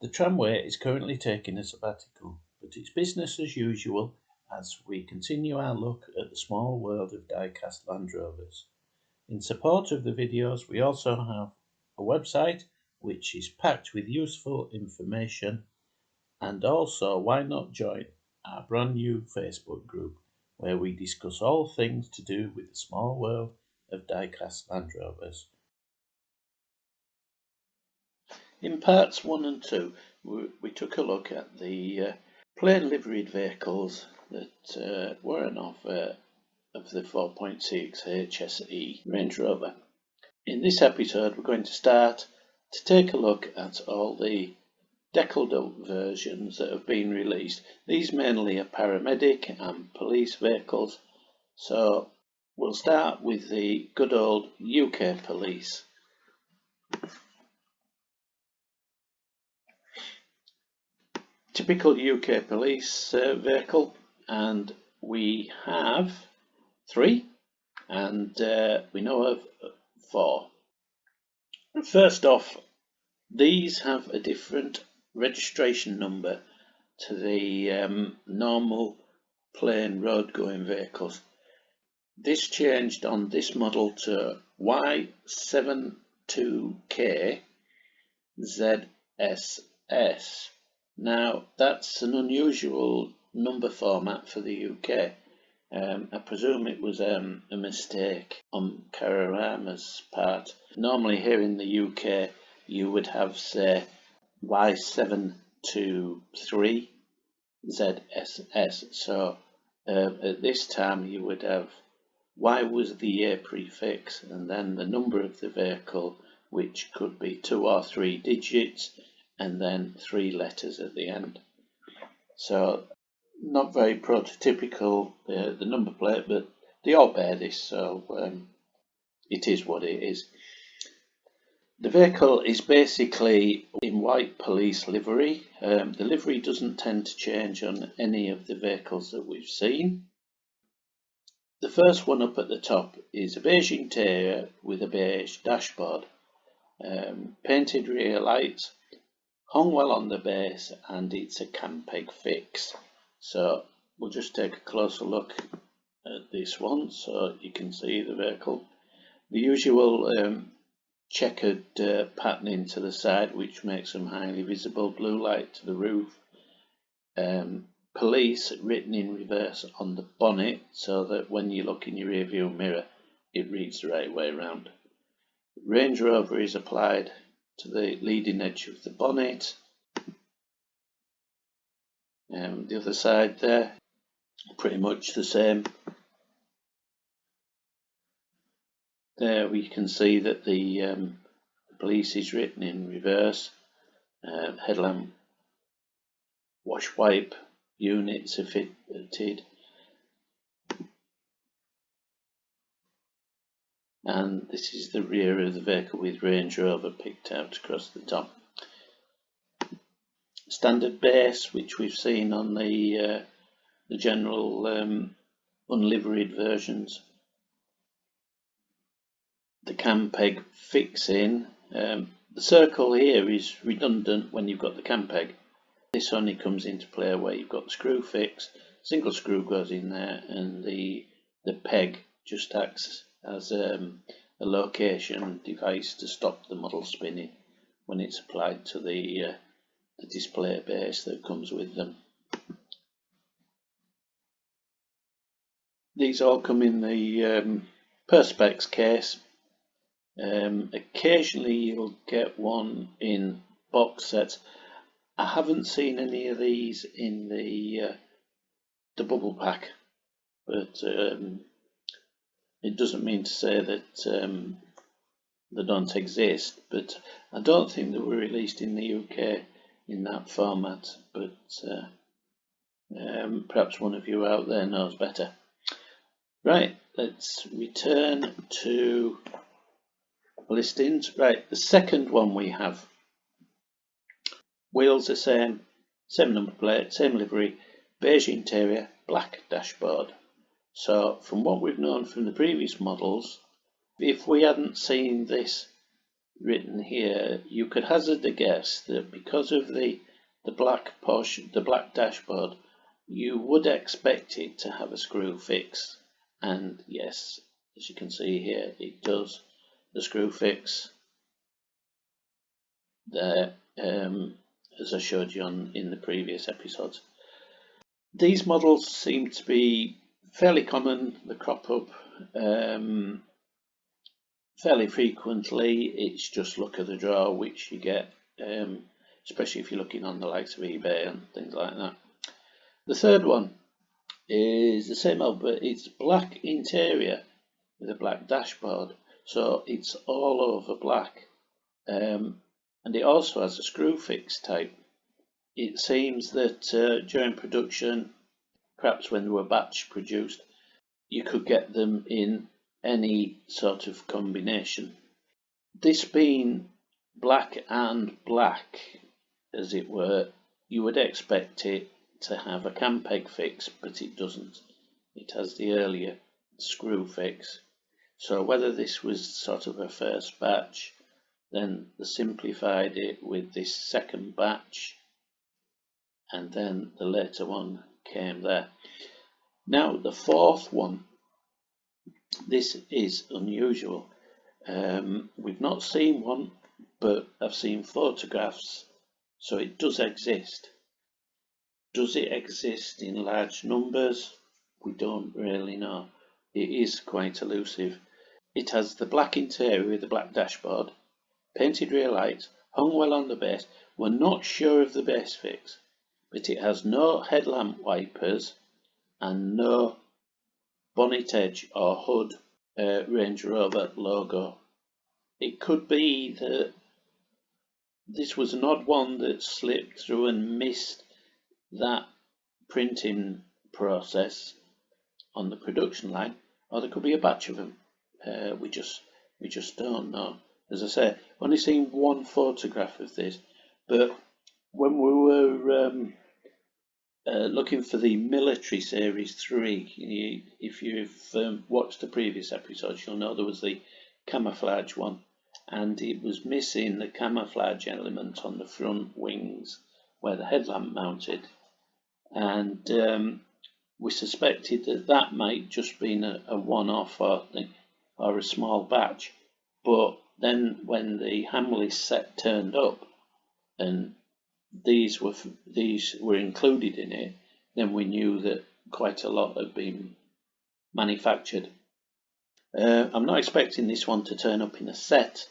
The tramway is currently taking a sabbatical, but it's business as usual as we continue our look at the small world of die-cast Land Rovers. In support of the videos, we also have a website which is packed with useful information, and also why not join our brand new Facebook group where we discuss all things to do with the small world of die-cast Land Rovers. In parts 1 and 2, we took a look at the plain liveried vehicles that were an offer of the 4.6 HSE Range Rover. In this episode, we're going to start to take a look at all the deckled up versions that have been released. These mainly are paramedic and police vehicles, so we'll start with the good old UK police. Typical UK police vehicle, and we have 3, and we know of 4. First off, these have a different registration number to the normal plain road going vehicles. This changed on this model to Y72K ZSS. Now that's an unusual number format for the UK. I presume it was a mistake on Cararama's part. Normally here in the UK you would have, say, Y723 ZSS. So at this time you would have Y was the year prefix and then the number of the vehicle, which could be 2 or 3 digits, and then 3 letters at the end. So not very prototypical, the number plate, but they all bear this, so it is what it is. The vehicle is basically in white police livery. The livery doesn't tend to change on any of the vehicles that we've seen. The first one up at the top is a beige interior with a beige dashboard, painted rear lights, hung well on the base, and it's a Campeg fix. So we'll just take a closer look at this one so you can see the vehicle. The usual checkered patterning to the side, which makes them highly visible, blue light to the roof, police written in reverse on the bonnet so that when you look in your rear view mirror it reads the right way around. Range Rover is applied to the leading edge of the bonnet. The other side there, pretty much the same. There we can see that the police is written in reverse. Headlamp wash wipe units are fitted, and this is the rear of the vehicle with Range Rover picked out across the top. Standard base, which we've seen on the general unliveried versions. The Campeg fixing. The circle here is redundant when you've got the Campeg. This only comes into play where you've got the screw fix. Single screw goes in there, and the peg just acts as a location device to stop the model spinning when it's applied to the display base that comes with them. These all come in the Perspex case. Occasionally you'll get one in box sets. I haven't seen any of these in the bubble pack, but it doesn't mean to say that they don't exist, but I don't think they were released in the UK in that format, but perhaps one of you out there knows better. Right, let's return to listings. Right, the second one we have. Wheels the same number plate, same livery, beige interior, black dashboard. So from what we've known from the previous models, if we hadn't seen this written here, you could hazard a guess that because of the black portion, the black dashboard, you would expect it to have a screw fix. And yes, as you can see here, it does. The screw fix there, as I showed you in the previous episodes. These models seem to be fairly common. They crop up fairly frequently. It's just luck of the draw which you get, especially if you're looking on the likes of eBay and things like that. The third one is the same model, but it's black interior with a black dashboard, so it's all over black, and it also has a screw fix type. It seems that during production, perhaps when they were batch produced, you could get them in any sort of combination. This being black and black, as it were, you would expect it to have a cam peg fix, but it doesn't. It has the earlier screw fix. So whether this was sort of a first batch, then they simplified it with this second batch, and then the later one came there. Now the fourth one, this is unusual. We've not seen one, but I've seen photographs, so it does exist. Does it exist in large numbers? We don't really know. It is quite elusive. It has the black interior with the black dashboard, painted rear lights, hung well on the base. We're not sure of the base fix, but it has no headlamp wipers and no bonnet edge or hood Range Rover logo. It could be that this was an odd one that slipped through and missed that printing process on the production line, or there could be a batch of them. We just don't know. As I say, only seen one photograph of this, but when we were looking for the Military Series 3, if you've watched the previous episodes, you'll know there was the camouflage one, and it was missing the camouflage element on the front wings where the headlamp mounted, and we suspected that that might just been a one-off or a small batch. But then when the Hamleys set turned up and these were included in it, then we knew that quite a lot had been manufactured. I'm not expecting this one to turn up in a set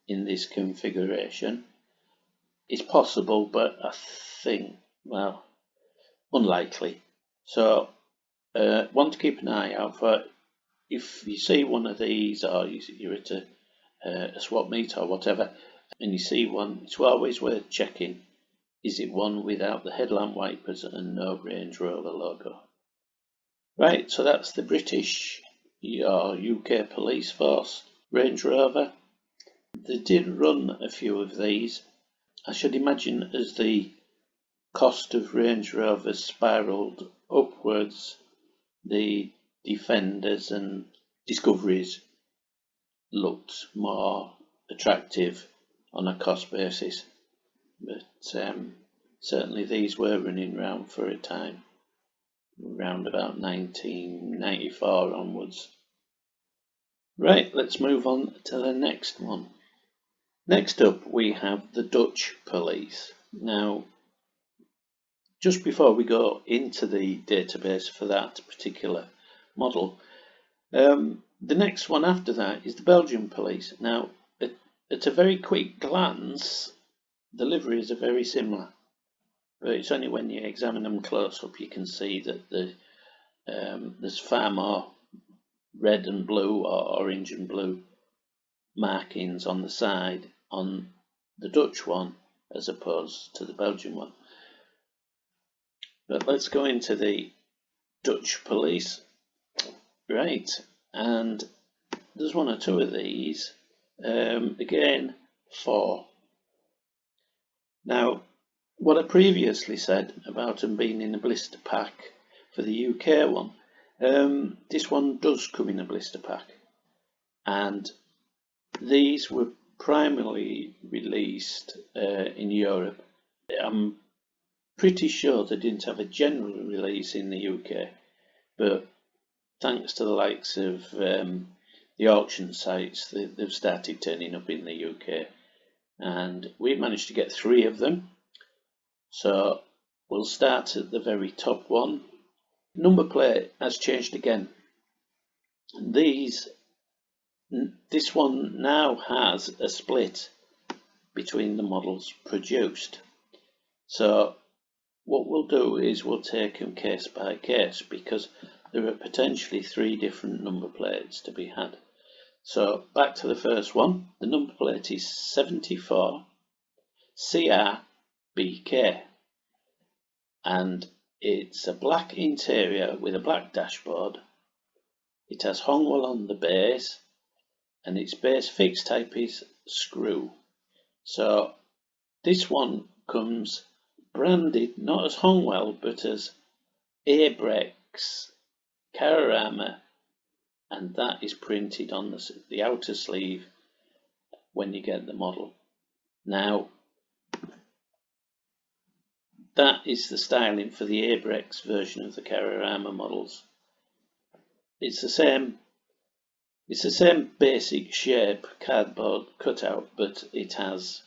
in this configuration. It's possible, but I think, well, unlikely. So want to keep an eye out for, if you see one of these, or you're at a swap meet or whatever, and you see one, it's always worth checking. Is it one without the headlamp wipers and no Range Rover logo? Right, so that's the British or UK Police Force Range Rover. They did run a few of these. I should imagine as the cost of Range Rovers spiralled upwards, the Defenders and Discoveries looked more attractive on a cost basis, but certainly these were running round for a time, around about 1994 onwards. Right, let's move on to the next one. Next up we have the Dutch Police. Now, just before we go into the database for that particular model, the next one after that is the Belgian Police. Now, at a very quick glance, the liveries are very similar, but it's only when you examine them close up you can see that there's far more red and blue or orange and blue markings on the side on the Dutch one as opposed to the Belgian one. But let's go into the Dutch Police. Right, and there's one or two of these. Again, 4. Now, what I previously said about them being in a blister pack for the UK one, this one does come in a blister pack, and these were primarily released in Europe. I'm pretty sure they didn't have a general release in the UK, but thanks to the likes of the auction sites, they've started turning up in the UK, and we managed to get 3 of them. So we'll start at the very top one. Number plate has changed again. This one now has a split between the models produced. So what we'll do is we'll take them case by case, because there are potentially 3 different number plates to be had. So back to the first one. The number plate is 74 CRBK, and it's a black interior with a black dashboard. It has Hongwell on the base, and its base fix type is screw. So this one comes branded not as Hongwell but as Abrex Cararama, and that is printed on the outer sleeve when you get the model. Now that is the styling for the Abrex version of the Cararama models. It's the same basic shape, cardboard cutout, but it has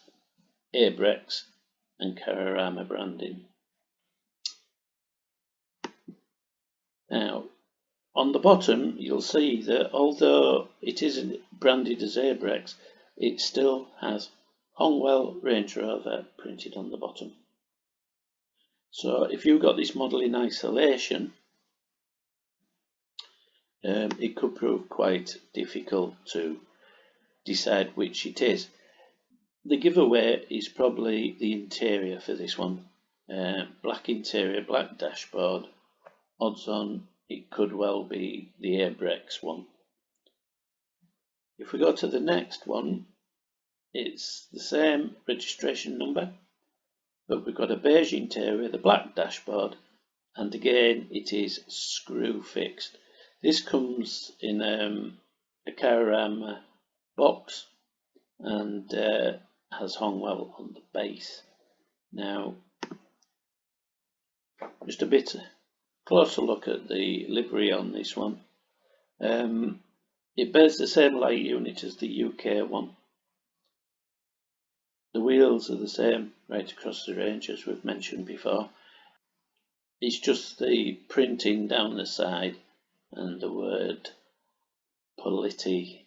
Abrex and Cararama branding. Now, on the bottom, you'll see that although it isn't branded as Abrex, it still has Hongwell Range Rover printed on the bottom. So if you've got this model in isolation, it could prove quite difficult to decide which it is. The giveaway is probably the interior for this one. Black interior, black dashboard. Odds on it could well be the Abrex one. If we go to the next one, it's the same registration number, but we've got a beige interior, the black dashboard, and again it is screw fixed. This comes in a Cararama box and has Hongwell on the base. Now, just a bit closer look at the livery on this one. It bears the same light unit as the UK one. The wheels are the same right across the range as we've mentioned before. It's just the printing down the side and the word Politi.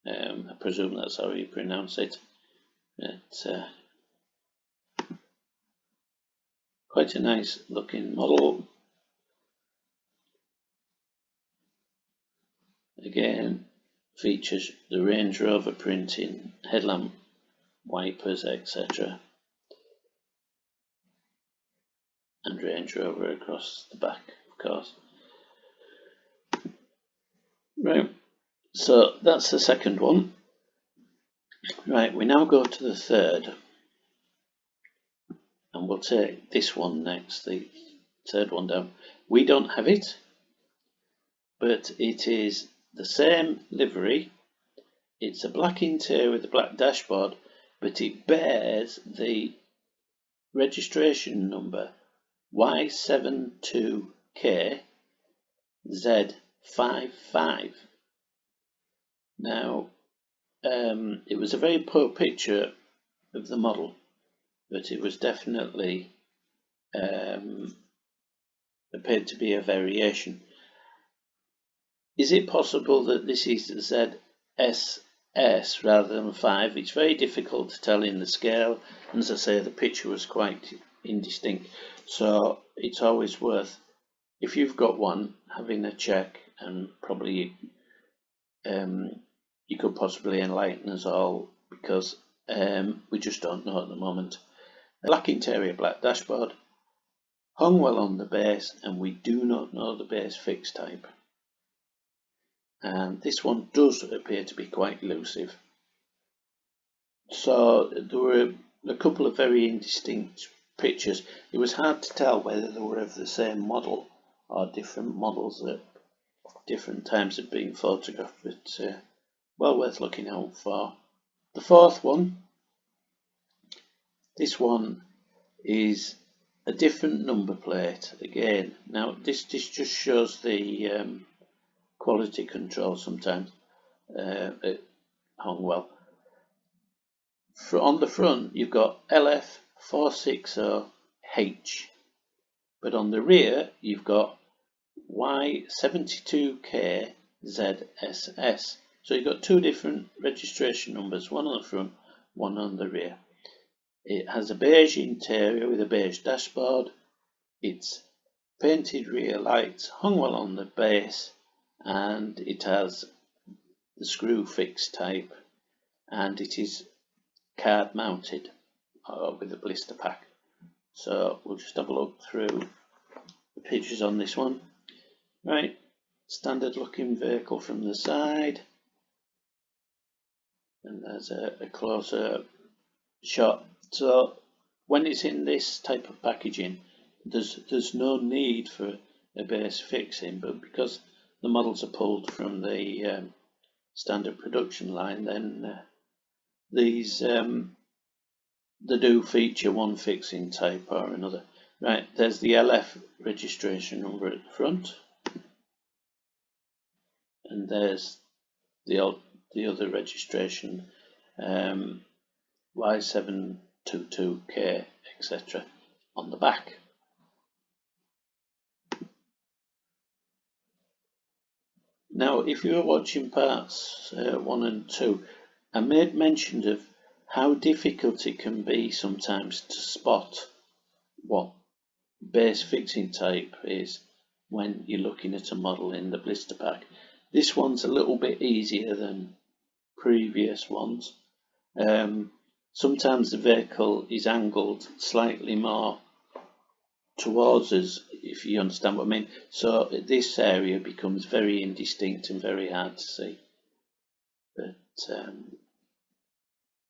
I presume that's how you pronounce it. It's quite a nice looking model. Again, features the Range Rover printing, headlamp, wipers, etc. and Range Rover across the back, of course. Right, so that's the second one. Right, we now go to the third, and we'll take this one next, the third one down. We don't have it, but it is the same livery. It's a black interior with a black dashboard, but it bears the registration number Y72K Z55. Now, it was a very poor picture of the model, but it was definitely appeared to be a variation. Is it possible that this is ZSS rather than 5? It's very difficult to tell in the scale, and as I say, the picture was quite indistinct, so it's always worth, if you've got one, having a check, and probably you could possibly enlighten us all, because we just don't know at the moment. Black interior, black dashboard, Hongwell on the base, and we do not know the base fix type. And this one does appear to be quite elusive. So there were a couple of very indistinct pictures. It was hard to tell whether they were of the same model or different models at different times of being photographed, but well worth looking out for. The fourth one, this one is a different number plate again. Now this just shows the quality control sometimes. It hung well. On the front you've got LF460H, but on the rear you've got Y72KZSS. So you've got two different registration numbers, one on the front, one on the rear. It has a beige interior with a beige dashboard. It's painted rear lights, hung well on the base, and it has the screw fix type, and it is card mounted with a blister pack. So we'll just have a look through the pictures on this one. Right, standard looking vehicle from the side, and there's a closer shot. So when it's in this type of packaging, there's no need for a base fixing, but because the models are pulled from the standard production line, then these they do feature one fixing type or another. Right, there's the LF registration number at the front, and there's the other registration, Y722K, etc. on the back. Now, if you were watching parts 1 and 2, I made mention of how difficult it can be sometimes to spot what base fixing type is when you're looking at a model in the blister pack. This one's a little bit easier than previous ones. Sometimes the vehicle is angled slightly more towards us, if you understand what I mean. So this area becomes very indistinct and very hard to see. But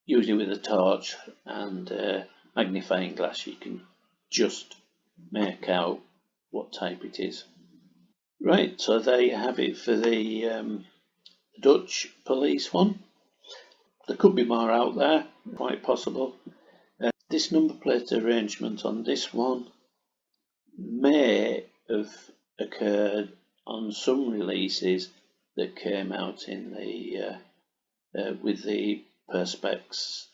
usually with a torch and magnifying glass you can just make out what type it is. Right, so there you have it for the Dutch police one. There could be more out there, quite possible. This number plate arrangement on this one may have occurred on some releases that came out in the with the Perspex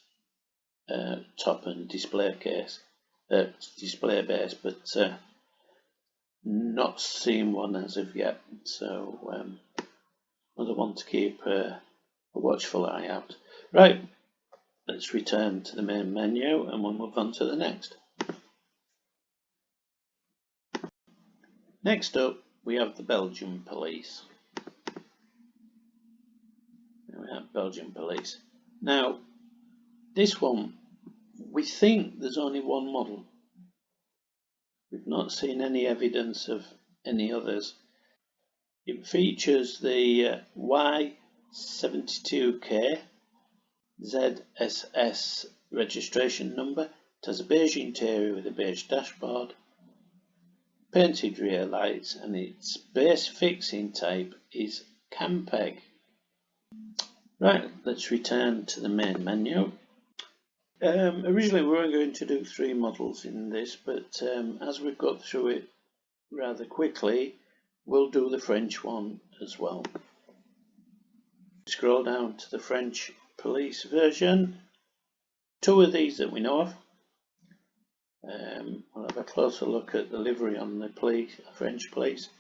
top and display case, display base, but not seen one as of yet. So another one to keep a watchful eye out. Right, let's return to the main menu and we'll move on to the next. Next up, we have the Belgian police. We have Belgian police. Now, this one, we think there's only one model. We've not seen any evidence of any others. It features the Y72K ZSS registration number. It has a beige interior with a beige dashboard, painted rear lights, and its base fixing type is Campeg. Right, let's return to the main menu. Originally we were going to do 3 models in this, but as we've got through it rather quickly, we'll do the French one as well. Scroll down to the French police version. 2 of these that we know of. We'll have a closer look at the livery on the French police.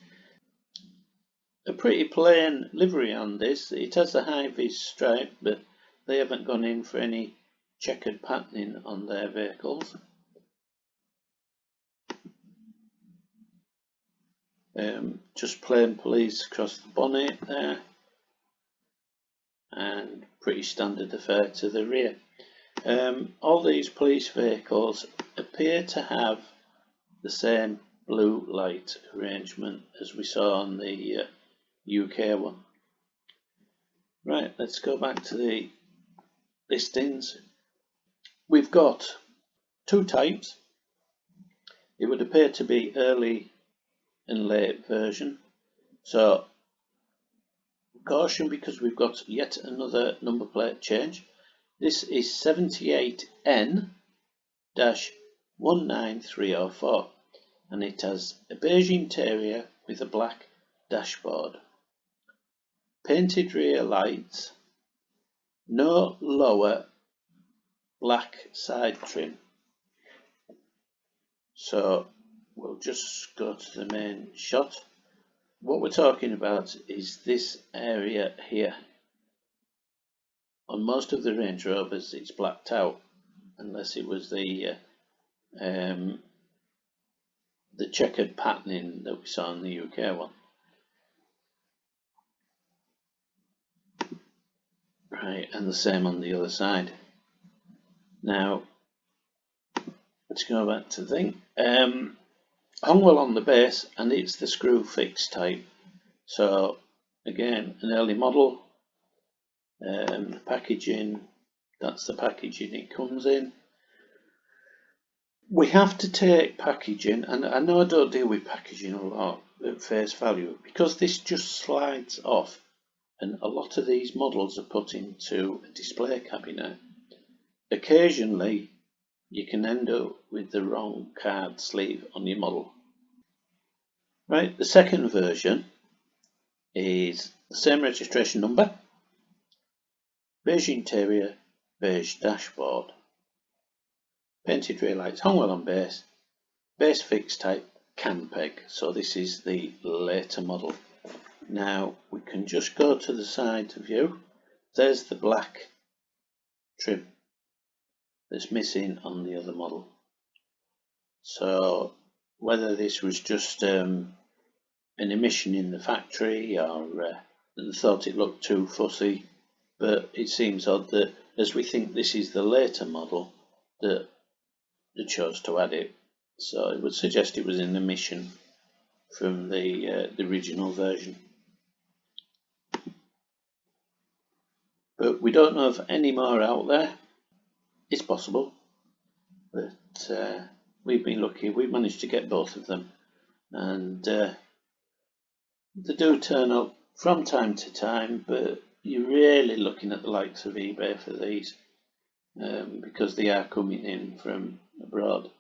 A pretty plain livery on this. It has the high-vis stripe, but they haven't gone in for any checkered patterning on their vehicles. Just plain police across the bonnet there, and pretty standard affair to the rear. All these police vehicles appear to have the same blue light arrangement as we saw on the UK one. Right, let's go back to the listings. We've got 2 types. It would appear to be early and late version. So caution, because we've got yet another number plate change. This is 78N-19304 and it has a beige interior with a black dashboard, painted rear lights, no lower black side trim. So we'll just go to the main shot. What we're talking about is this area here. On most of the Range Rovers it's blacked out, unless it was the checkered patterning that we saw in the UK one. Right, and the same on the other side. Now, let's go back to the thing. Hung well on the base, and it's the screw fix type. So, again, an early model. Packaging, that's the packaging it comes in. We have to take packaging, and I know I don't deal with packaging a lot at face value, because this just slides off, and a lot of these models are put into a display cabinet. Occasionally, you can end up with the wrong card sleeve on your model. Right, the second version is the same registration number, beige interior, beige dashboard, painted rear lights, hung well on base, base fixed type, can peg. So this is the later model. Now we can just go to the side view. There's the black trim that's missing on the other model. So whether this was just an emission in the factory or they thought it looked too fussy, but it seems odd that as we think this is the later model that they chose to add it. So it would suggest it was an emission from the original version. But we don't know of any more out there. It's possible, but we've been lucky. We've managed to get both of them, and they do turn up from time to time, but you're really looking at the likes of eBay for these because they are coming in from abroad.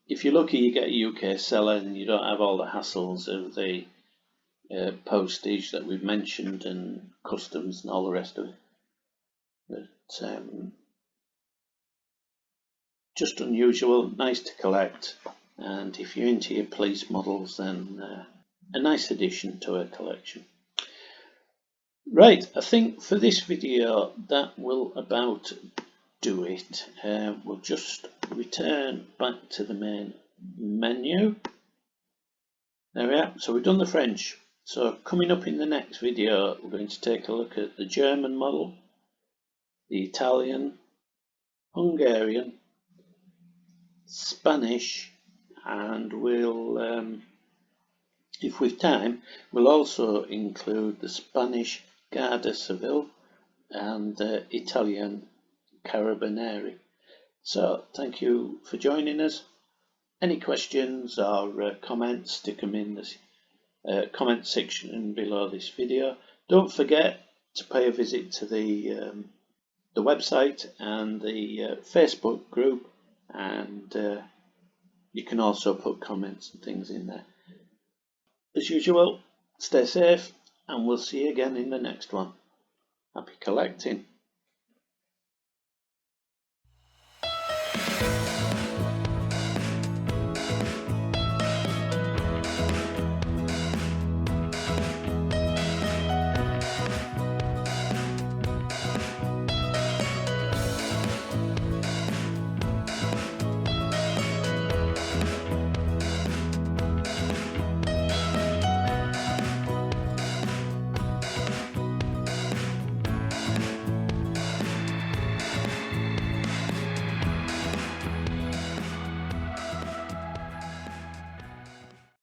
If you're lucky, you get a UK seller and you don't have all the hassles of the postage that we've mentioned and customs and all the rest of it. But just unusual, nice to collect, and if you're into your police models, then a nice addition to a collection. Right, I think for this video that will about do it. We'll just return back to the main menu. There we are. So we've done the French. So coming up in the next video, we're going to take a look at the German model, the Italian, Hungarian, Spanish, and we'll, if we've time, we'll also include the Spanish Guardia Civil and the Italian Carabinieri. So thank you for joining us. Any questions or comments, stick them in the comment section below this video. Don't forget to pay a visit to the website and the Facebook group, and you can also put comments and things in there. As usual, stay safe, and we'll see you again in the next one. Happy collecting.